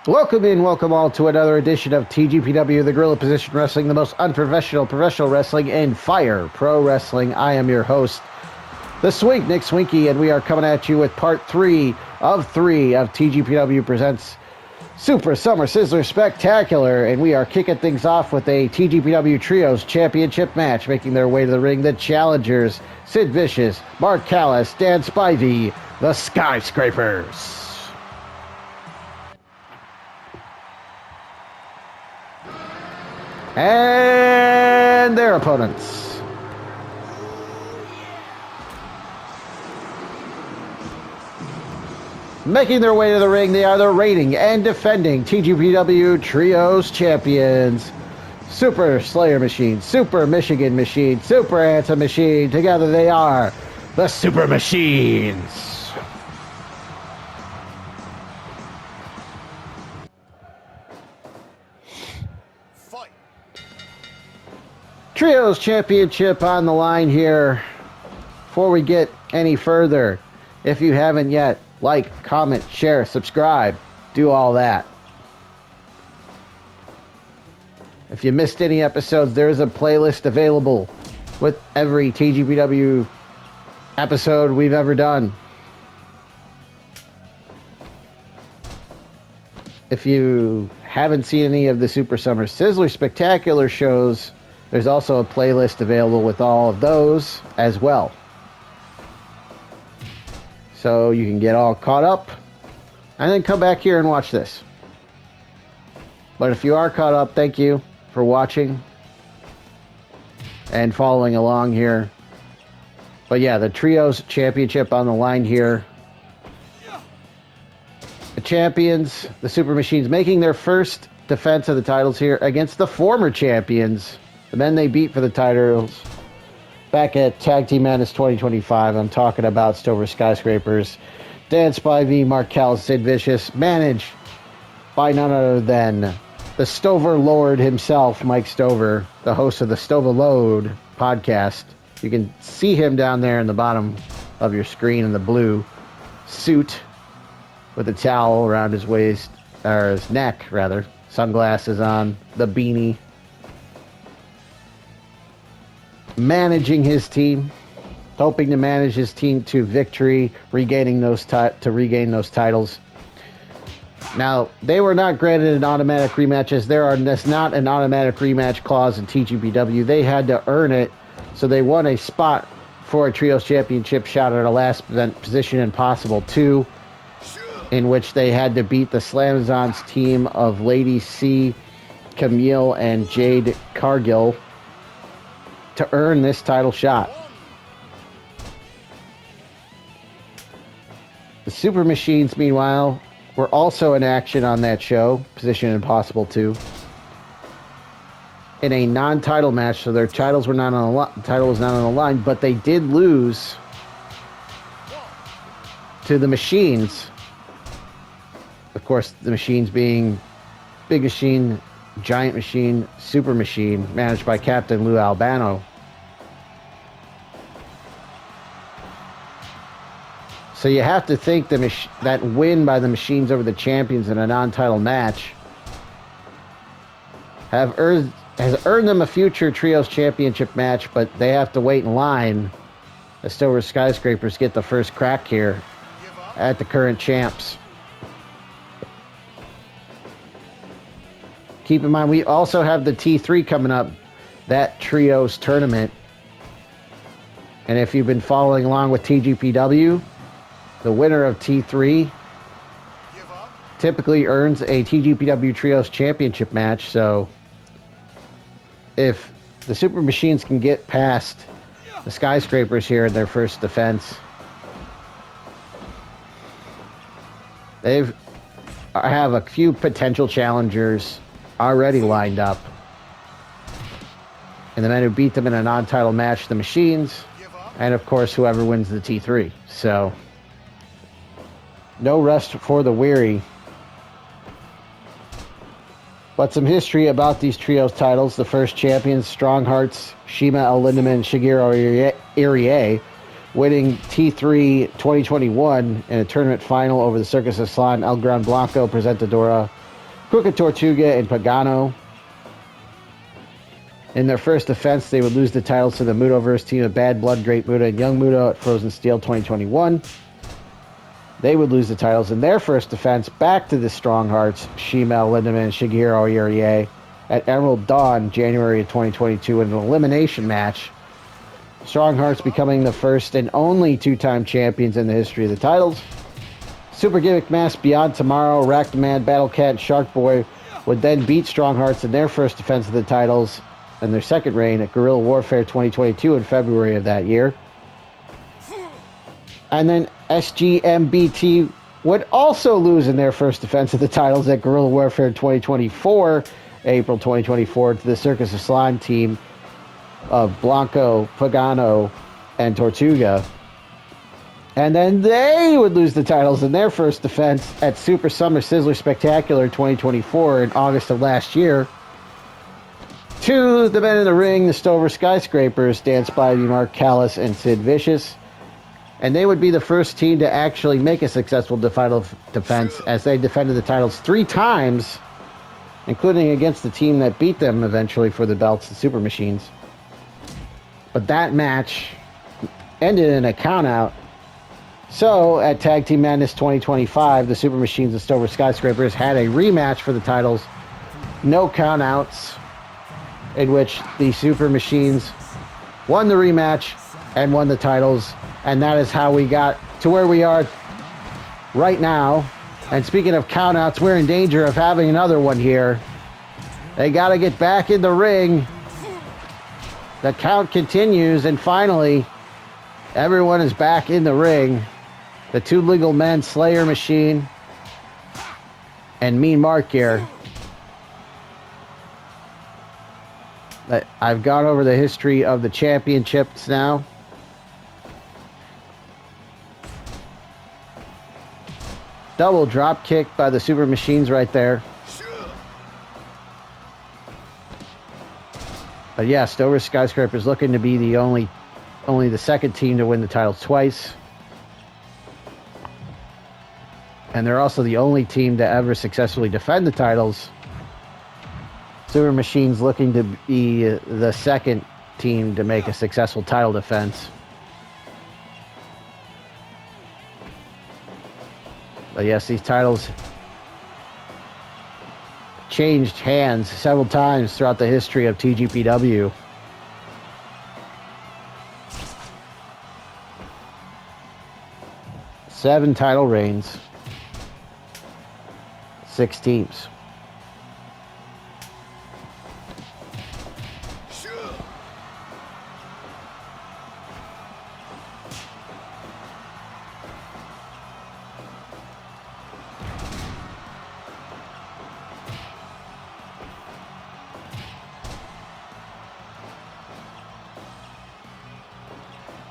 Welcome in, welcome all to another edition of TGPW, the Guerrilla Position Wrestling, the most unprofessional professional wrestling and fire pro wrestling. I am your host, the Swink, Nick Swinky, and we are coming at you with part 3 of TGPW Presents Super Summer Sizzler Spectacular, and we are kicking things off with a TGPW Trios Championship match. Making their way to the ring, the challengers, Sid Vicious, Mark Callous, Dan Spivey, the Skyscrapers. And their opponents. Making their way to the ring, they are the reigning and defending TGPW Trios Champions. Super Slayer Machine, Super Michigan Machine, Super Anthem Machine. Together they are the Super Machines. Trios Championship on the line here. Before we get any further, if you haven't yet, like, comment, share, subscribe, do all that. If you missed any episodes, there's a playlist available with every TGPW episode we've ever done. If you haven't seen any of the Super Summer Sizzler Spectacular shows, there's also a playlist available with all of those as well. So you can get all caught up and then come back here and watch this. But if you are caught up, thank you for watching and following along here. But yeah, the Trios Championship on the line here. The champions, the Super Machines, making their first defense of the titles here against the former champions, the men they beat for the titles back at Tag Team Madness 2025. I'm talking about Stover Skyscrapers, Dan Spivey, Mark Callous, Sid Vicious, managed by none other than the Stover Lord himself, Mike Stover, the host of the Stover Load podcast. You can see him down there in the bottom of your screen in the blue suit with a towel around his waist, or his neck, rather. Sunglasses on, the beanie. Managing his team, hoping to manage his team to victory, regaining those regain those titles. Now, they were not granted an automatic rematch, as there's not an automatic rematch clause in TGPW. They had to earn it, so they won a spot for a Trios Championship shot at a last position impossible 2, in which they had to beat the Slamazons team of Lady C, Camille, and Jade Cargill to earn this title shot. The Super Machines, meanwhile, were also in action on that show, Position Impossible 2, in a non-title match, so their titles were not on the title was not on the line, but they did lose to the Machines. Of course, the Machines being Big Machine, Giant Machine, Super Machine, managed by Captain Lou Albano. So you have to think that win by the Machines over the champions in a non-title match has earned them a future Trios Championship match, but they have to wait in line as Stover Skyscrapers get the first crack here at the current champs. Keep in mind, we also have the T3 coming up, that Trios tournament. And if you've been following along with TGPW, the winner of T3 typically earns a TGPW Trios Championship match. So if the Super Machines can get past the Skyscrapers here in their first defense, they have a few potential challengers already lined up. And the men who beat them in a non-title match, the Machines, and of course whoever wins the T3. So no rest for the weary. But some history about these trios titles. The first champions, Strong Hearts, Shima El Lindemann, and Shigeru Irie, winning T3 2021 in a tournament final over the Circus of Slime, El Gran Blanco Presentadora Crooked Tortuga and Pagano. In their first defense, they would lose the titles to the Mutoverse team of Bad Blood, Great Muta, and Young Muta at Frozen Steel 2021. They would lose the titles in their first defense back to the Strong Hearts, Shimel, Lindemann, and Shigeru Irie at Emerald Dawn, January of 2022 in an elimination match. Strong Hearts becoming the first and only two-time champions in the history of the titles. Super Gimmick Mask Beyond Tomorrow, Ractaman, Battle Cat, and Shark Boy would then beat Strong Hearts in their first defense of the titles and their second reign at Guerrilla Warfare 2022 in February of that year. And then SGMBT would also lose in their first defense of the titles at Guerrilla Warfare 2024, April 2024, to the Circus of Slime team of Blanco, Pagano, and Tortuga. And then they would lose the titles in their first defense at Super Summer Sizzler Spectacular 2024 in August of last year to the men in the ring, the Stover Skyscrapers, Dan Spivey, Mark Callous, and Sid Vicious. And they would be the first team to actually make a successful title defense, as they defended the titles 3 times, including against the team that beat them eventually for the belts, the Super Machines. But that match ended in a countout. So, at Tag Team Madness 2025, the Super Machines and Stover Skyscrapers had a rematch for the titles. No countouts, in which the Super Machines won the rematch and won the titles. And that is how we got to where we are right now. And speaking of countouts, we're in danger of having another one here. They got to get back in the ring. The count continues, and finally, everyone is back in the ring. The two legal men, Slayer Machine and Mean Mark here. I've gone over the history of the championships now. Double drop kick by the Super Machines right there. But yeah, Stover Skyscrapers looking to be only the second team to win the titles twice. And they're also the only team to ever successfully defend the titles. Super Machines looking to be the second team to make a successful title defense. But yes, these titles changed hands several times throughout the history of TGPW. Seven title reigns. 6 teams.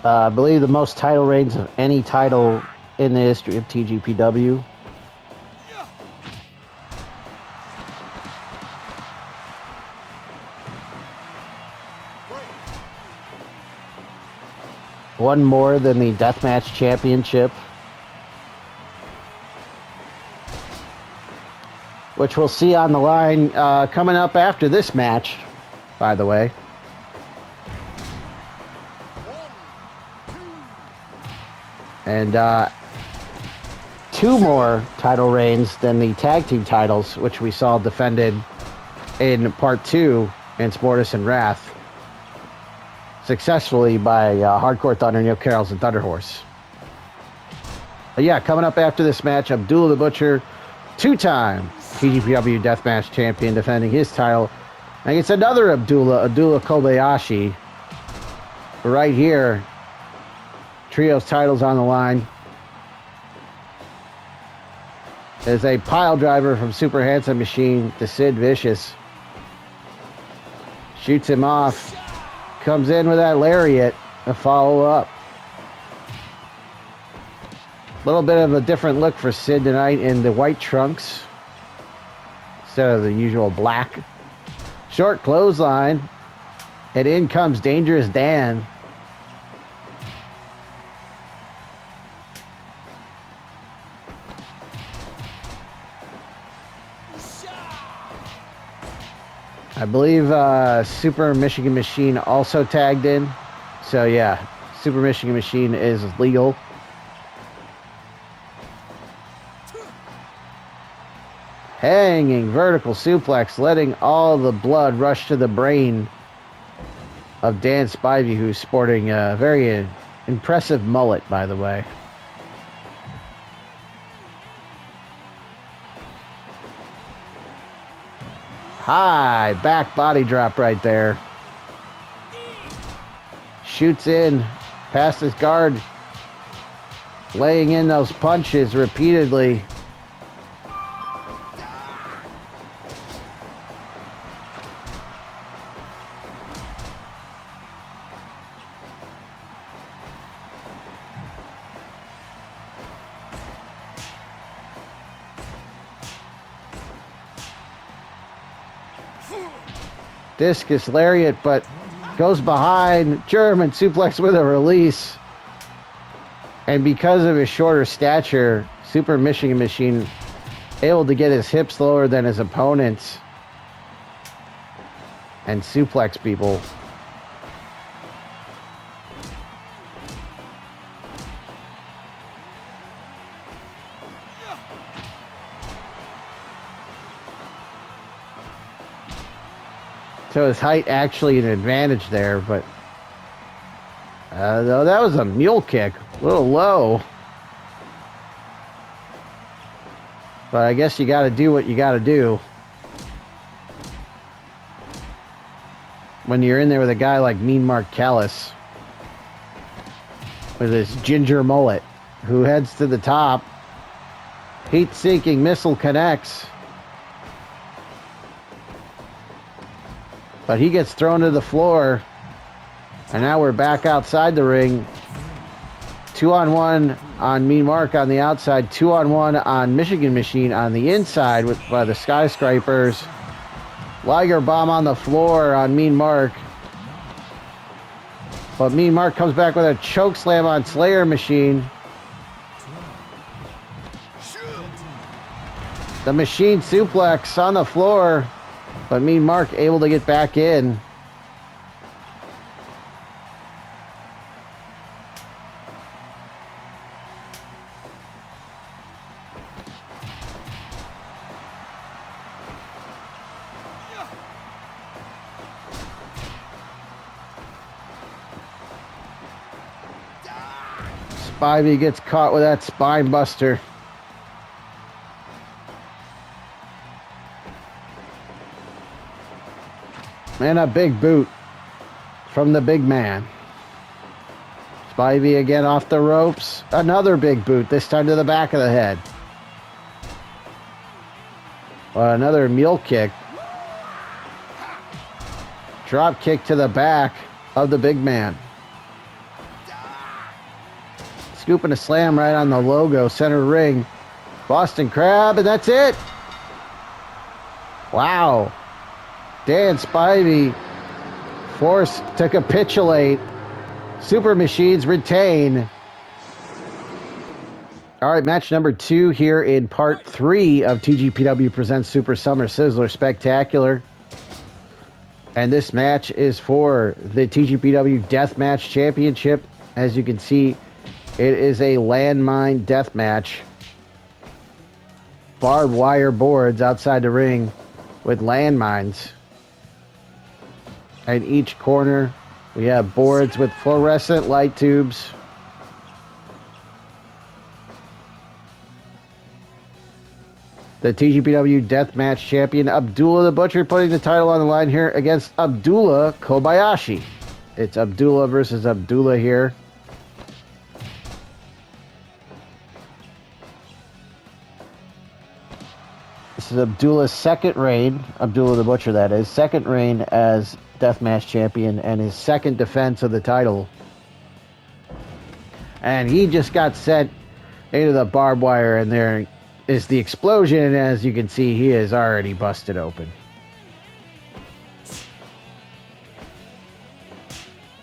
I believe the most title reigns of any title in the history of TGPW. One more than the Deathmatch Championship, which we'll see on the line coming up after this match, by the way. And 2 more title reigns than the tag team titles, which we saw defended in Part 2 in Sportus and Wrath, successfully by Hardcore Thunder, Neil Carrolls, and Thunder Horse. But yeah, coming up after this match, Abdullah the Butcher, 2-time TGPW Deathmatch champion, defending his title against another Abdullah Kobayashi. Right here, Trio's titles on the line. There's a pile driver from Super Handsome Machine to Sid Vicious. Shoots him off. Comes in with that lariat to follow up. A little bit of a different look for Sid tonight in the white trunks instead of the usual black. Short clothesline. And in comes Dangerous Dan. I believe Super Michigan Machine also tagged in. So yeah, Super Michigan Machine is legal. Hanging vertical suplex, letting all the blood rush to the brain of Dan Spivey, who's sporting a very impressive mullet, by the way. High back body drop right there. Shoots in past his guard, laying in those punches repeatedly. Discus lariat, but goes behind. German suplex with a release. And because of his shorter stature, Super Michigan Machine able to get his hips lower than his opponents and suplex people. So his height actually an advantage there, but though that was a mule kick, a little low. But I guess you got to do what you got to do when you're in there with a guy like Mean Mark Callous with his ginger mullet, who heads to the top. Heat-seeking missile connects. But he gets thrown to the floor. And now we're back outside the ring. 2-on-1 on Mean Mark on the outside. 2-on-1 on Michigan Machine on the inside by the Skyscrapers. Liger bomb on the floor on Mean Mark. But Mean Mark comes back with a choke slam on Slayer Machine. The Machine suplex on the floor. But Mean Mark able to get back in. Spivey gets caught with that spine buster. And a big boot from the big man. Spivey again off the ropes. Another big boot, this time to the back of the head. Another mule kick. Drop kick to the back of the big man. Scooping a slam right on the logo, center ring. Boston Crab, and that's it. Wow. Dan Spivey forced to capitulate. Super Machines retain. All right, match number 2 here in part 3 of TGPW presents Super Summer Sizzler Spectacular. And this match is for the TGPW Deathmatch Championship. As you can see, it is a Landmine Deathmatch. Barbed wire boards outside the ring with landmines. At each corner, we have boards with fluorescent light tubes. The TGPW Deathmatch Champion, Abdullah the Butcher, putting the title on the line here against Abdullah Kobayashi. It's Abdullah versus Abdullah here. This is Abdullah's second reign, Abdullah the Butcher that is, second reign as Deathmatch Champion and his second defense of the title. And he just got sent into the barbed wire, and there is the explosion, and as you can see, he is already busted open.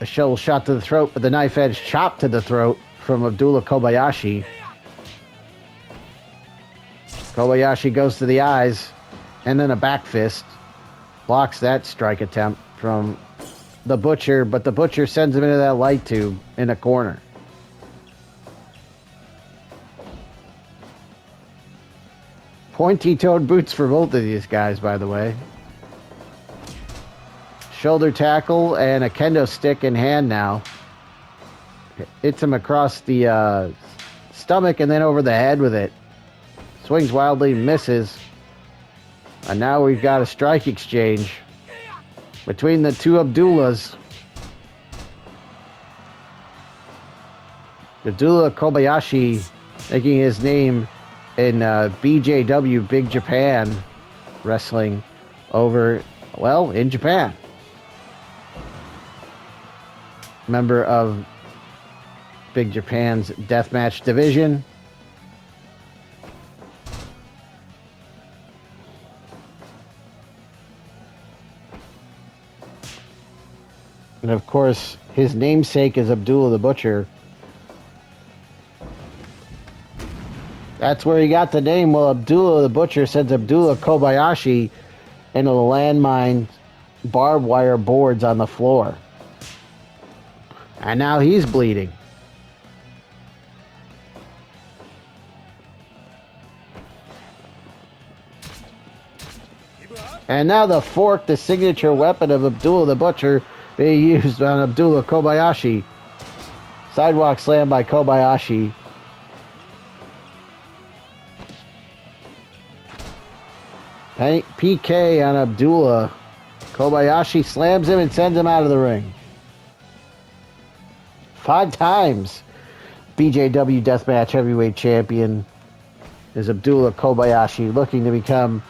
A shovel shot to the throat with a knife edge chop to the throat from Abdullah Kobayashi. Kobayashi goes to the eyes, and then a back fist. blocks that strike attempt from the Butcher, but the Butcher sends him into that light tube in a corner. Pointy-toed boots for both of these guys, by the way. Shoulder tackle and a kendo stick in hand now. Hits him across the stomach and then over the head with it. Swings wildly, misses. And now we've got a strike exchange between the two Abdullahs. Abdullah Kobayashi making his name in BJW, Big Japan Wrestling over, well, in Japan. Member of Big Japan's Deathmatch division. And of course, his namesake is Abdullah the Butcher. That's where he got the name. Well, Abdullah the Butcher sends Abdullah Kobayashi into the landmine barbed wire boards on the floor. And now he's bleeding. And now the fork, the signature weapon of Abdullah the Butcher, being used on Abdullah Kobayashi. Sidewalk slam by Kobayashi. PK on Abdullah. Kobayashi slams him and sends him out of the ring. 5 times BJW Deathmatch Heavyweight Champion is Abdullah Kobayashi, looking to become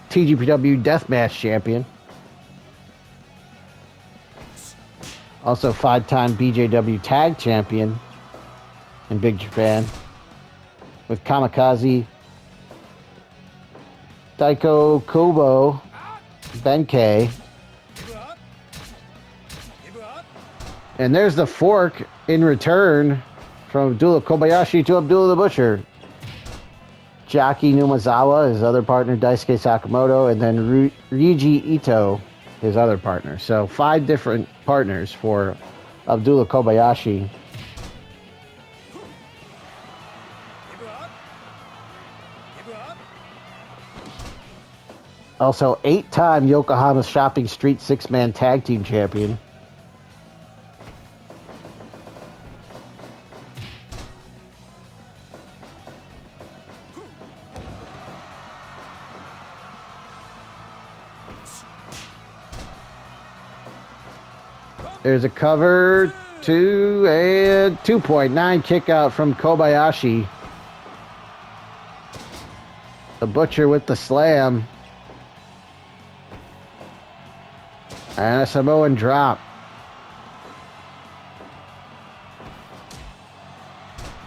TGPW Deathmatch Champion. Also 5-time BJW Tag Champion in Big Japan with Kamikaze, Daiko Kubo, Benkei. And there's the fork in return from Abdullah Kobayashi to Abdullah the Butcher. Jaki Numazawa, his other partner, Daisuke Sakamoto, and then Ryuji Ito, his other partner. So 5 different partners for Abdullah Kobayashi. Also 8-time Yokohama Shopping Street 6-man tag team champion. There's a cover, 2 and 2.9 kick out from Kobayashi. The Butcher with the slam. And a Samoan drop.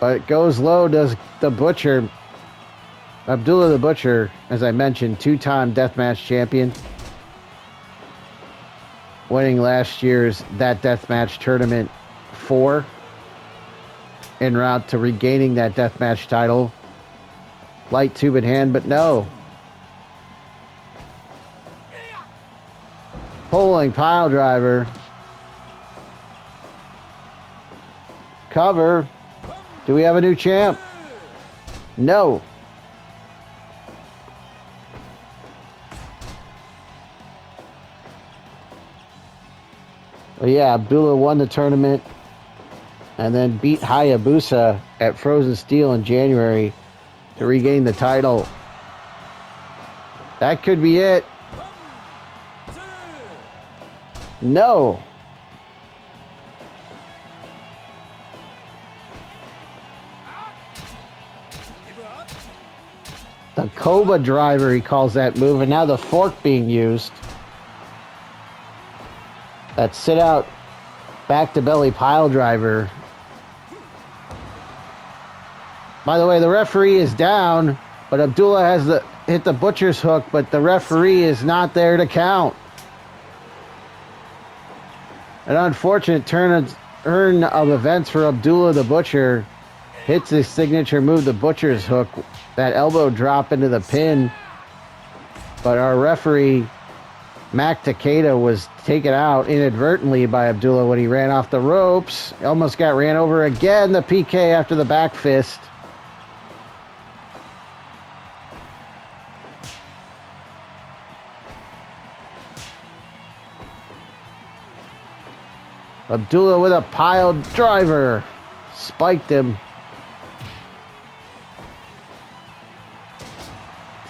But it goes low, does the Butcher. Abdullah the Butcher, as I mentioned, 2-time Deathmatch champion. Winning last year's That Deathmatch Tournament 4. En route to regaining that Deathmatch title. Light tube in hand, but no. Pulling pile driver. Cover. Do we have a new champ? No. Well, yeah, Abdullah won the tournament and then beat Hayabusa at Frozen Steel in January to regain the title. That could be it. No. The Koba driver, he calls that move, and now the fork being used. That sit out back to belly pile driver. By the way, the referee is down, but Abdullah has hit the Butcher's hook, but the referee is not there to count. An unfortunate turn of events for Abdullah the Butcher. Hits his signature move, the Butcher's hook. That elbow drop into the pin. But our referee, Mac Takeda, was taken out inadvertently by Abdullah when he ran off the ropes. Almost got ran over again. The PK after the back fist. Abdullah with a pile driver. Spiked him.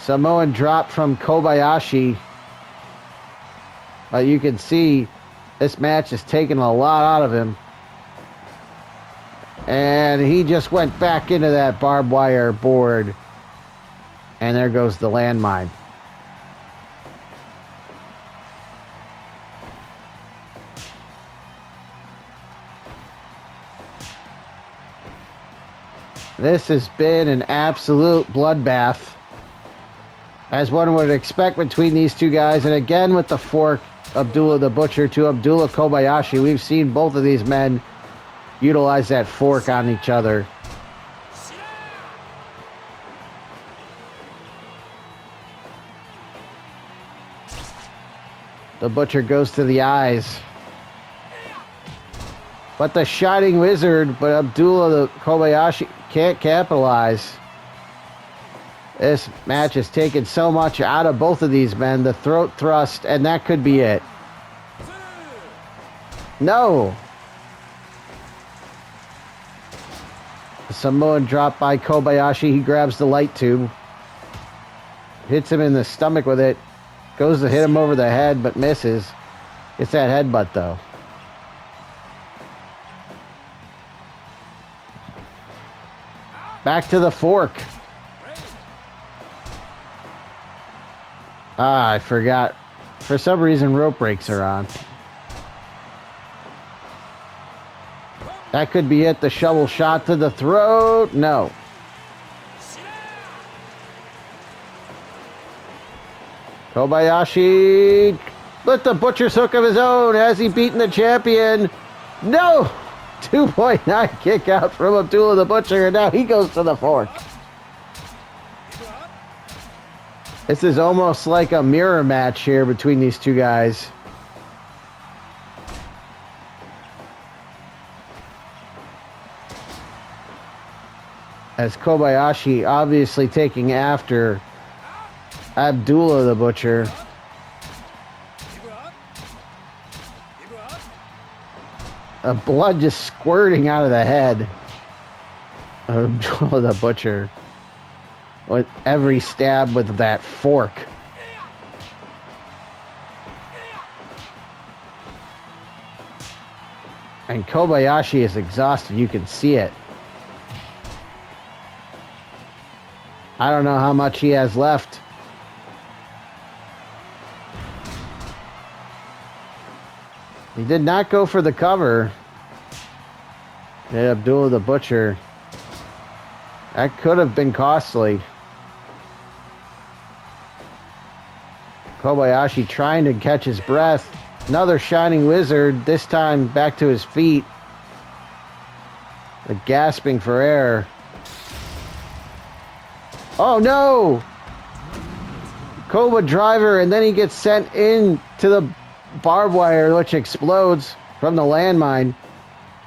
Samoan drop from Kobayashi. You can see this match is taking a lot out of him. And he just went back into that barbed wire board. And there goes the landmine. This has been an absolute bloodbath, as one would expect between these two guys. And again with the fork, Abdullah the Butcher to Abdullah Kobayashi. We've seen both of these men utilize that fork on each other. The Butcher goes to the eyes. But the Shining Wizard, but Abdullah the Kobayashi can't capitalize. This match has taken so much out of both of these men. The throat thrust, and that could be it. No! The Samoan drop by Kobayashi. He grabs the light tube. Hits him in the stomach with it. Goes to hit him over the head, but misses. It's that headbutt, though. Back to the fork. I forgot. For some reason, rope breaks are on. That could be it. The shovel shot to the throat. No. Kobayashi with the Butcher's hook of his own. Has he beaten the champion? No! 2.9 kick out from Abdullah the Butcher, and now he goes to the fork. This is almost like a mirror match here between these two guys. As Kobayashi obviously taking after Abdullah the Butcher. Blood just squirting out of the head of Abdullah the Butcher with every stab with that fork. And Kobayashi is exhausted. You can see it. I don't know how much he has left. He did not go for the cover. Abdullah the Butcher. That could have been costly. Kobayashi trying to catch his breath. Another Shining Wizard, this time back to his feet. The gasping for air. Oh no! Koba driver, and then he gets sent in to the barbed wire, which explodes from the landmine.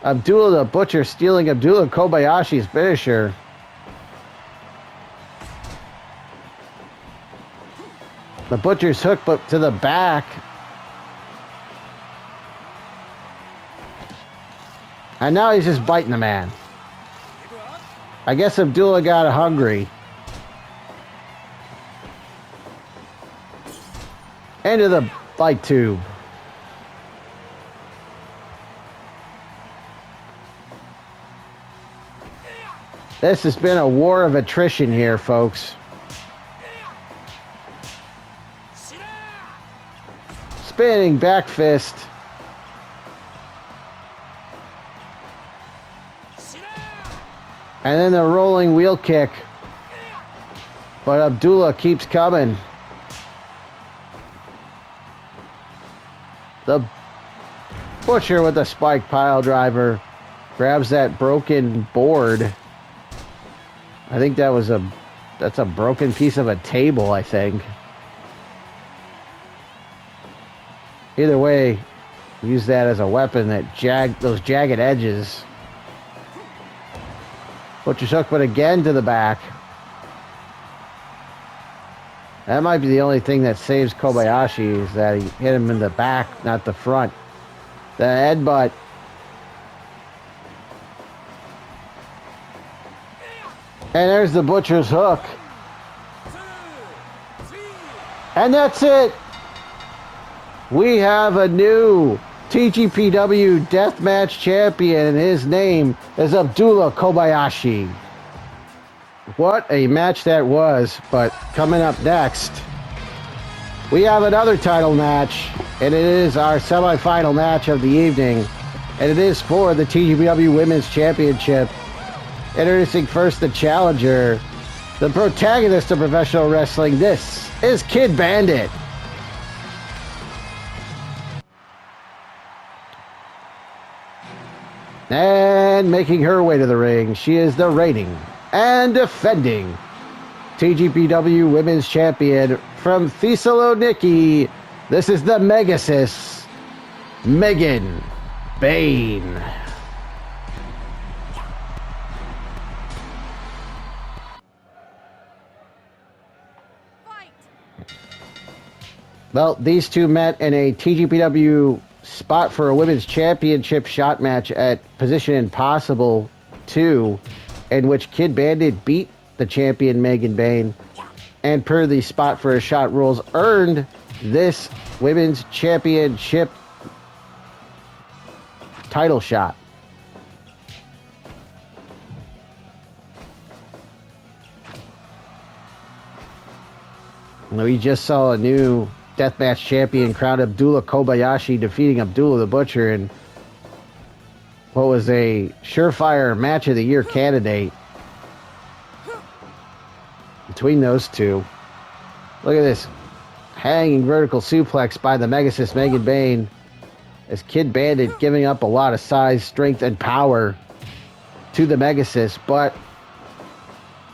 Abdullah the Butcher stealing Abdullah Kobayashi's finisher. The Butcher's hook, but to the back. And now he's just biting the man. I guess Abdullah got hungry. Into the light tube. This has been a war of attrition here, folks. Spinning back fist. And then the rolling wheel kick. But Abdullah keeps coming. The Butcher with the spike pile driver grabs that broken board. I think that's a broken piece of a table, I think. Either way, use that as a weapon, those jagged edges. Butcher's hook, but again to the back. That might be the only thing that saves Kobayashi, is that he hit him in the back, not the front. The headbutt. And there's the Butcher's hook. And that's it. We have a new TGPW Deathmatch champion, and his name is Abdullah Kobayashi. What a match that was. But coming up next, we have another title match, and it is our semifinal match of the evening, and it is for the TGPW Women's Championship. Introducing first the challenger, the protagonist of professional wrestling. This is Kid Bandit. And making her way to the ring, she is the reigning and defending TGPW Women's Champion from Thessaloniki. This is the Megasis, Megan Bayne. Well, these two met in a TGPW spot for a women's championship shot match at Position Impossible 2, in which Kid Bandit beat the champion Megan Bayne, and per the spot for a shot rules, earned this women's championship title shot. We just saw a new Deathmatch champion crowned Abdullah Kobayashi, defeating Abdullah the Butcher in what was a surefire match of the year candidate between those two. Look at this hanging vertical suplex by the Megasis Megan Bayne, as Kid Bandit giving up a lot of size, strength, and power to the Megasis, but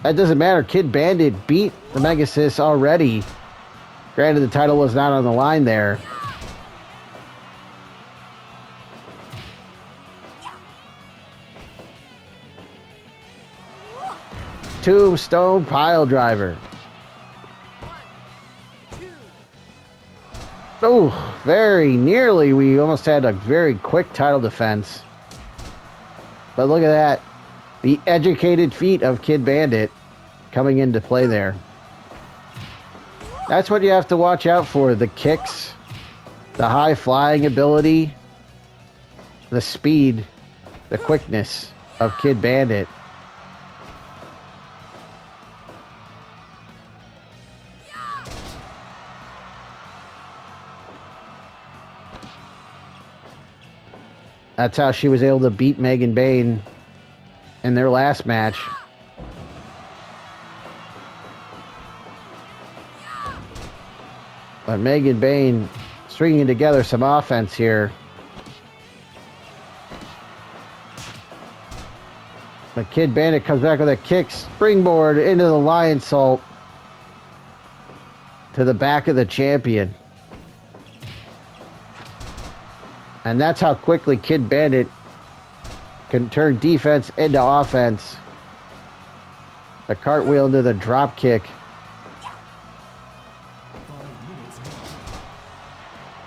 that doesn't matter. Kid Bandit beat the Megasis already. Granted, the title was not on the line there. Tombstone pile driver. Oh, very nearly. We almost had a very quick title defense. But look at that. The educated feet of Kid Bandit coming into play there. That's what you have to watch out for. The kicks, the high flying ability, the speed, the quickness of Kid Bandit. That's how she was able to beat Megan Bayne in their last match. But Megan Bayne stringing together some offense here. But Kid Bandit comes back with a kick, springboard into the lion salt to the back of the champion. And that's how quickly Kid Bandit can turn defense into offense. The cartwheel into the drop kick.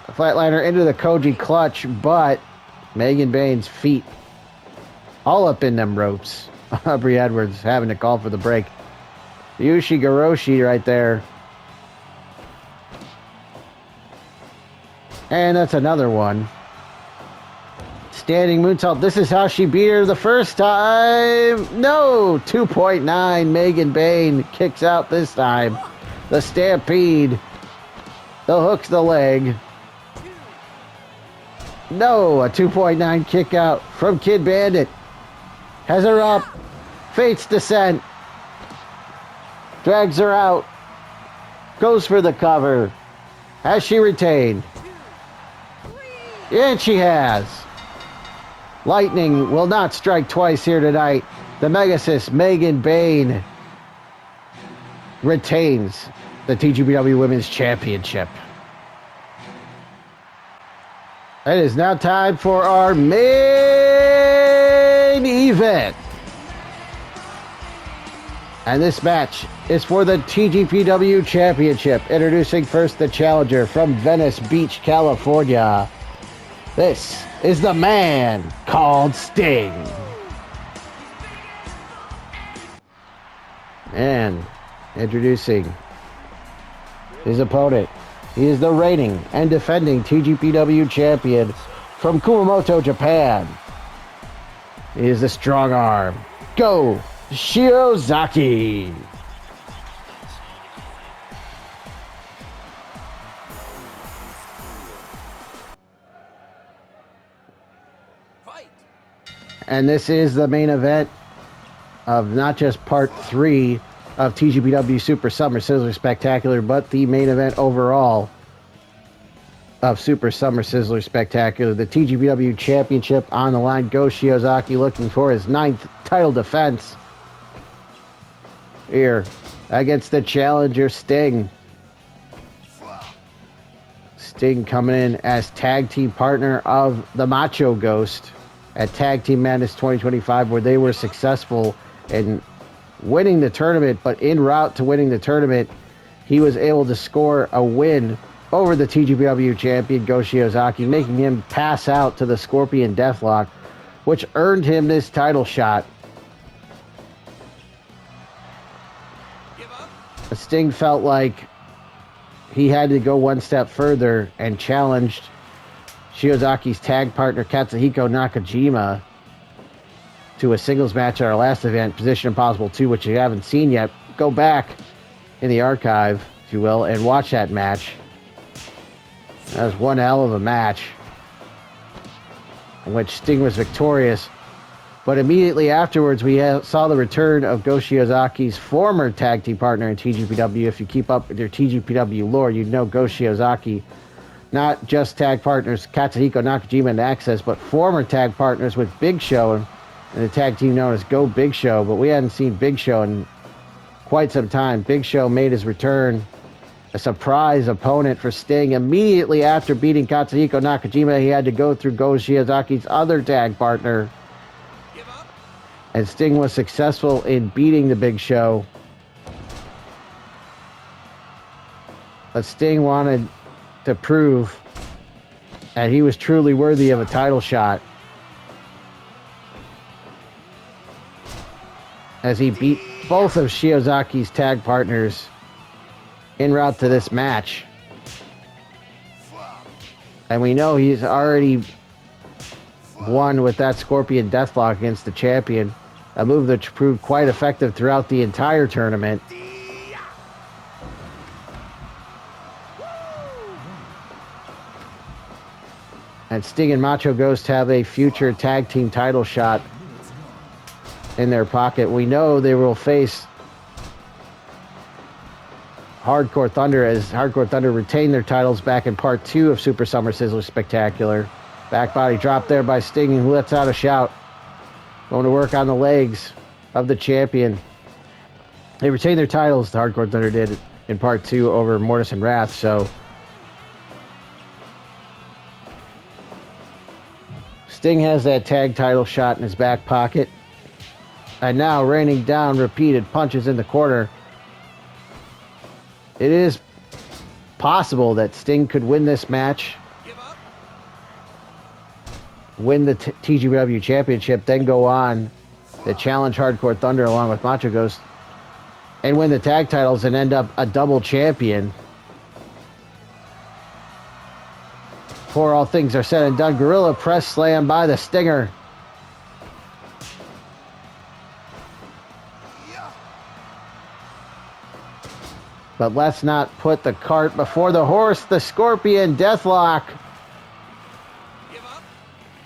Flatliner into the Koji clutch, but Megan Bayne's feet all up in them ropes. Aubrey Edwards having to call for the break. Yushi Garoshi right there. And that's another one. Standing moonsault. This is how she beat her the first time. No! 2.9. Megan Bayne kicks out this time. The stampede. The hook's the leg. No, a 2.9 kick out from Kid Bandit. Has her up. Fates descent. Drags her out. Goes for the cover. Has she retained? And she has. Lightning will not strike twice here tonight. The Megasis Megan Bayne retains the TGPW Women's Championship. It is now time for our main event. And this match is for the TGPW Championship. Introducing first the challenger from Venice Beach, California. This is the man called Sting. And introducing his opponent. He is the reigning and defending TGPW champion from Kumamoto, Japan. He is the strong arm. Go, Shiozaki. And this is the main event of not just part 3 of TGPW Super Summer Sizzler Spectacular, but the main event overall of Super Summer Sizzler Spectacular. The TGPW Championship on the line. Go Shiozaki looking for his 9th title defense here against the challenger Sting. Sting coming in as tag team partner of the Macho Ghost at Tag Team Madness 2025, where they were successful in winning the tournament, but en route to winning the tournament, he was able to score a win over the TGPW champion, Go Shiozaki, making him pass out to the Scorpion Deathlock, which earned him this title shot. Sting felt like he had to go one step further and challenged Shiozaki's tag partner, Katsuhiko Nakajima, to a singles match at our last event, Position Impossible 2, which you haven't seen yet. Go back in the archive, if you will, and watch that match. That was one hell of a match in which Sting was victorious. But immediately afterwards, we saw the return of Go Shiozaki's former tag team partner in TGPW. If you keep up with your TGPW lore, you know Go Shiozaki, not just tag partners Katsuhiko Nakajima and Access, but former tag partners with Big Show and the tag team known as Go Big Show. But we hadn't seen Big Show in quite some time. Big Show made his return, a surprise opponent for Sting. Immediately after beating Katsuhiko Nakajima, he had to go through Go Shiozaki's other tag partner, and Sting was successful in beating the Big Show. But Sting wanted to prove that he was truly worthy of a title shot, as he beat both of Shiozaki's tag partners en route to this match. And we know he's already won with that Scorpion Deathlock against the champion, a move that proved quite effective throughout the entire tournament. And Sting and Macho Ghost have a future tag team title shot in their pocket. We know they will face Hardcore Thunder, as Hardcore Thunder retained their titles back in part 2 of Super Summer Sizzler Spectacular. Back body drop there by Sting, who lets out a shout. Going to work on the legs of the champion. They retained their titles, the Hardcore Thunder did, in part 2 over Mortis and Wrath, so Sting has that tag title shot in his back pocket. And now raining down repeated punches in the corner. It is possible that Sting could win this match, win the TGPW Championship, then go on to challenge Hardcore Thunder along with Macho Ghost and win the tag titles and end up a double champion. Before all things are said and done, Gorilla press slam by the Stinger. But let's not put the cart before the horse. The Scorpion Deathlock.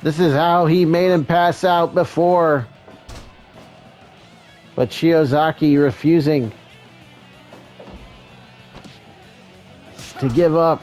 This is how he made him pass out before. But Shiozaki refusing to give up.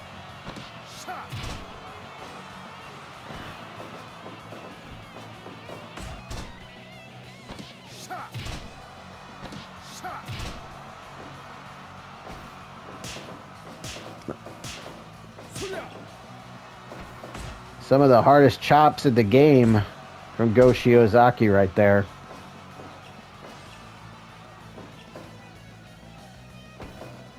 Some of the hardest chops in the game from Go Shiozaki right there.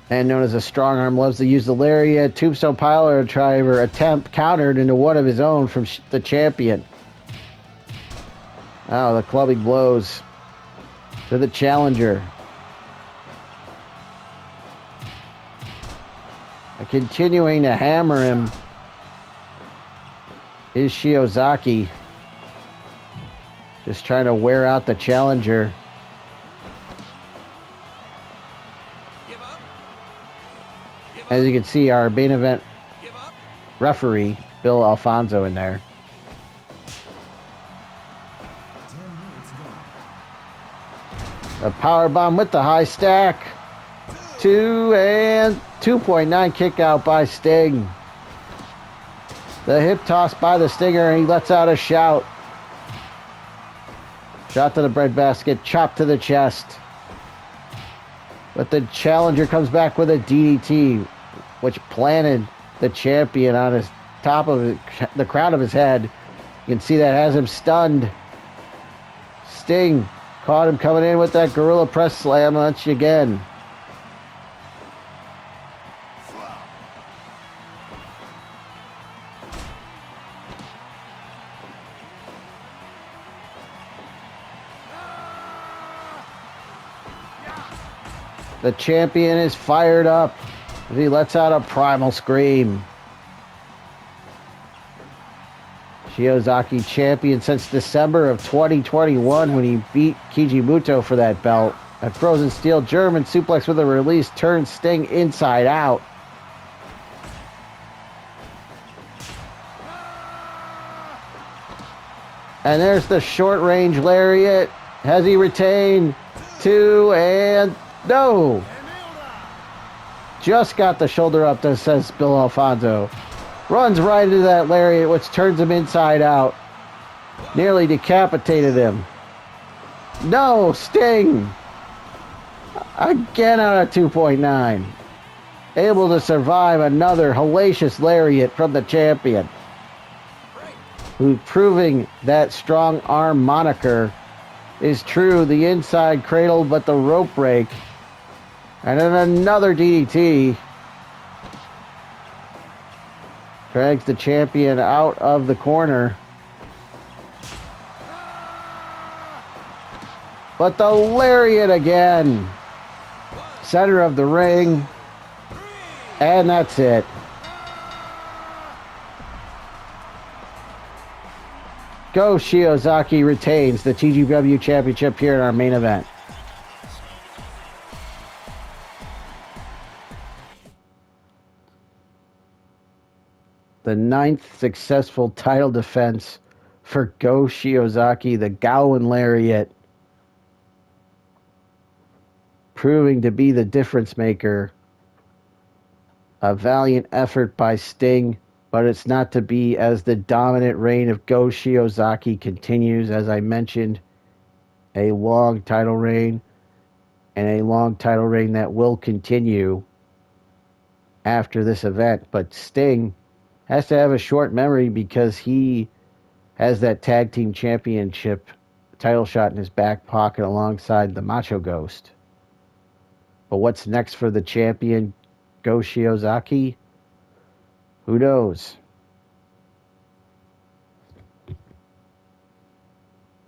And known as a strong arm, loves to use the lariat, tombstone piler driver attempt countered into one of his own from the champion. Oh, the clubbing blows to the challenger. Continuing to hammer him is Shiozaki. Just trying to wear out the challenger. As you can see, our main event referee, Bill Alfonso, in there. A power bomb with the high stack. 2 and 2.9 kick out by Sting. The hip toss by the Stinger, and he lets out a shout. Shot to the breadbasket, chop to the chest. But the challenger comes back with a DDT, which planted the champion on his top of the crown of his head. You can see that has him stunned. Sting caught him coming in with that gorilla press slam once again. The champion is fired up as he lets out a primal scream. Shiozaki champion since December of 2021 when he beat Kijimuto for that belt. A frozen steel German suplex with a release turns Sting inside out. And there's the short range lariat. Has he retained? 2 and no! Just got the shoulder up, says Bill Alfonso. Runs right into that lariat, which turns him inside out. Nearly decapitated him. No, Sting! Again on a 2.9. Able to survive another hellacious lariat from the champion. Who's proving that strong arm moniker is true. The inside cradle, but the rope break. And then another DDT. Drags the champion out of the corner. But the lariat again. Center of the ring. And that's it. Go Shiozaki retains the TGPW championship here in our main event. The 9th successful title defense for Go Shiozaki, the Gowan Lariat, proving to be the difference maker. A valiant effort by Sting, but it's not to be as the dominant reign of Go Shiozaki continues. As I mentioned, a long title reign, and a long title reign that will continue after this event. But Sting has to have a short memory because he has that tag team championship title shot in his back pocket alongside the Macho Ghost. But what's next for the champion, Go Shiozaki? Who knows?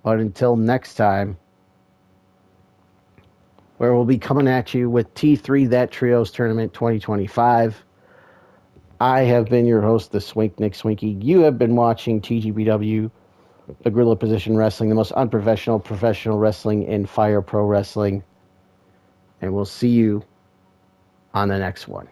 But until next time, where we'll be coming at you with T3 That Trios Tournament 2025. I have been your host, the Swink Nick Swinky. You have been watching TGPW, the Guerrilla Position Wrestling, the most unprofessional professional wrestling in Fire Pro Wrestling. And we'll see you on the next one.